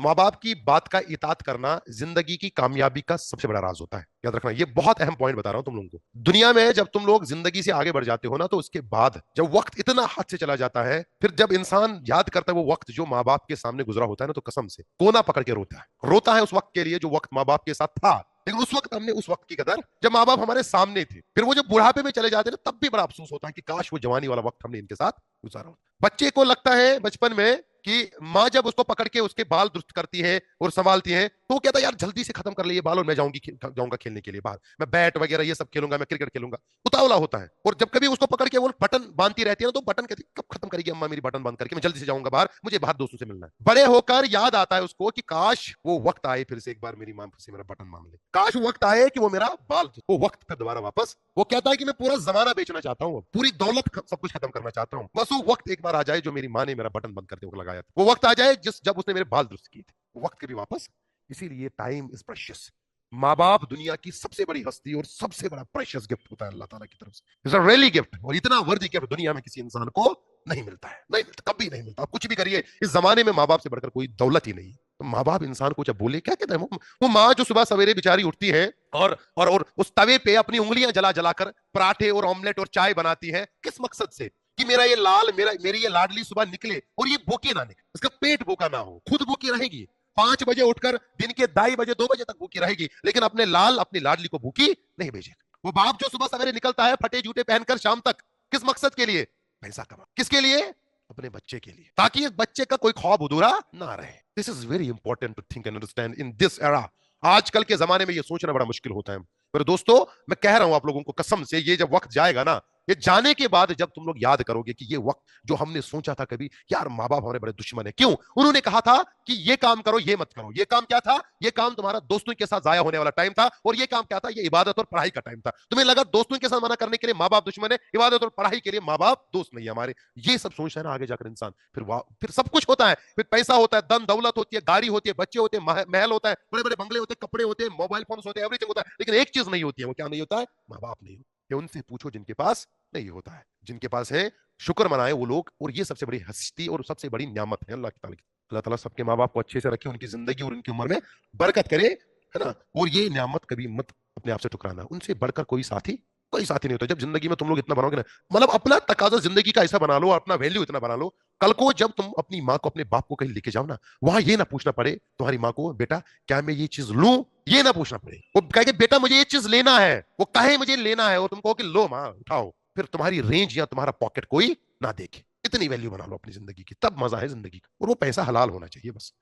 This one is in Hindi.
माँ बाप की बात का इताअत करना जिंदगी की कामयाबी का सबसे बड़ा राज होता है। याद रखना, ये बहुत अहम पॉइंट बता रहा हूं तुम लोगों को। दुनिया में जब तुम लोग जिंदगी से आगे बढ़ जाते हो ना, तो उसके बाद जब वक्त इतना हाथ से चला जाता है, फिर जब इंसान याद करता है वो वक्त जो माँ बाप के सामने गुजरा होता है ना, तो कसम से कोना पकड़ के रोता है उस वक्त के लिए जो वक्त माँ बाप के साथ था। लेकिन उस वक्त हमने उस वक्त की कदर, जब माँ बाप हमारे सामने थे, फिर वो जब बुढ़ापे में चले जाते हैं ना, तब भी बड़ा अफसोस होता है कि काश वो जवानी वाला वक्त हमने इनके साथ गुजारा होता। बच्चे को लगता है बचपन में कि माँ जब उसको पकड़ के उसके बाल दुरुस्त करती है और संभालती है, तो वो कहता है यार जल्दी से खत्म कर ले ये बाल और मैं जाऊंगा खेलने के लिए बाहर, मैं बैट वगैरह ये सब खेलूंगा, मैं क्रिकेट खेलूंगा। उतावला होता है। और जब कभी उसको पकड़ के वो बटन बांधती रहती है ना, तो बटन कहती है कब खत्म करेगी अम्मा मेरी बटन बंद करके, मैं जल्दी से जाऊंगा बाहर, मुझे बाहर दोस्तों से मिलना है। बड़े होकर याद आता है उसको कि काश वो वक्त आए फिर से, एक बार मेरी माँ फिर से मेरा बटन बांध ले, काश वो वक्त आए कि वो मेरा बाल, वो वक्त फिर दोबारा वापस। वो कहता है कि मैं पूरा जमाना बेचना चाहता हूँ, पूरी दौलत सब कुछ खत्म करना चाहता हूँ, बस वो वक्त एक बार आ जाए जो मेरी माँ ने मेरा बटन बंद करते हुए लगाया था, वो वक्त आ जाए जिस जब उसने मेरे बाल दुरुस्त किए थे, वो वक्त कभी वापस। इसीलिए टाइम इज प्रेशियस। माँ बाप दुनिया की सबसे बड़ी हस्ती और सबसे बड़ा प्रेशियस गिफ्ट होता है अल्लाह ताला की तरफ से। इट्स अ रियली गिफ्ट, और इतना वर्दी गिफ्ट दुनिया में किसी इंसान को नहीं मिलता है, नहीं मिलता, कभी नहीं मिलता। आप कुछ भी करिए, इस जमाने में माँ बाप से बढ़कर कोई दौलत ही नहीं है। तो माँ बाप इंसान को जब बोले, क्या कहते हैं वो माँ जो सुबह सवेरे बेचारी उठती है और उस तवे पे अपनी उंगलियां जला जलाकर पराठे और ऑमलेट और चाय बनाती है, किस मकसद से? कि मेरा ये लाल, मेरी ये लाडली सुबह निकले और ये भूखे ना निकले, इसका पेट भूखा ना हो, खुद भूखी रहेगी, 5 बजे उठकर दिन के 2:30 बजे 2 बजे तक भूखी रहेगी, लेकिन अपने लाल अपनी लाडली को भूखी नहीं भेजेगा। वो बाप जो सुबह सवेरे निकलता है फटे जूते पहनकर शाम तक, किस मकसद के लिए? पैसा कमा, किसके लिए? अपने बच्चे के लिए, ताकि इस बच्चे का कोई ख्वाब अधूरा ना रहे। This is very important to think and understand in this era. आजकल के जमाने में ये सोचना बड़ा मुश्किल होता है। मेरे दोस्तों, मैं कह रहा हूं आप लोगों को कसम से, ये जब वक्त जाएगा ना, ये जाने के बाद जब तुम लोग याद करोगे कि ये वक्त जो हमने सोचा था कभी, यार माँ बाप हमारे बड़े दुश्मन है, क्यों उन्होंने कहा था कि ये काम करो ये मत करो, ये काम क्या था? ये काम तुम्हारा दोस्तों के साथ जाया होने वाला टाइम था, और ये काम क्या था? ये इबादत और पढ़ाई का टाइम था। तुम्हें लगा दोस्तों के साथ मना करने के लिए माँ बाप दुश्मन है, इबादत और पढ़ाई के लिए माँ बाप दोस्त नहीं है हमारे। ये सब सोचता है ना, आगे जाकर इंसान फिर सब कुछ होता है, फिर पैसा होता है, धन दौलत होती है, गाड़ी होती है, बच्चे होते हैं, महल होता है, बड़े बड़े बंगले होते हैं, कपड़े होते हैं, मोबाइल फोन होते हैं, एवरीथिंग होता है, लेकिन एक चीज नहीं होती है। वो क्या नहीं होता है? माँ बाप नहीं होते। उनसे पूछो जिनके पास नहीं होता है, जिनके पास है शुक्र मनाए वो लोग, और ये सबसे बड़ी हस्ती और सबसे बड़ी नियामत है अल्लाह ताला की। अल्लाह ताला सबके माँ बाप को अच्छे से रखे, उनकी जिंदगी और उनकी उम्र में बरकत करे, है ना। और ये नियामत कभी मत अपने आप से ठुकराना, उनसे बढ़कर कोई साथी नहीं होता। जब जिंदगी में तुम लोग इतना बनोगे ना, मतलब अपना तकाजा जिंदगी का ऐसा बना लो, अपना वैल्यू इतना बना लो, कल को जब तुम अपनी माँ को अपने बाप को कहीं लेके जाओ ना, वहां ये ना पूछना पड़े तुम्हारी माँ को, बेटा क्या मैं ये चीज लूं? ये ना पूछना पड़े। वो कहे बेटा मुझे ये चीज लेना है, वो कहे मुझे लेना है, और तुम कहो कि लो माँ उठाओ, फिर तुम्हारी रेंज या तुम्हारा पॉकेट कोई ना देखे। इतनी वैल्यू बना लो अपनी जिंदगी की, तब मजा है जिंदगी का। और वो पैसा हलाल होना चाहिए बस।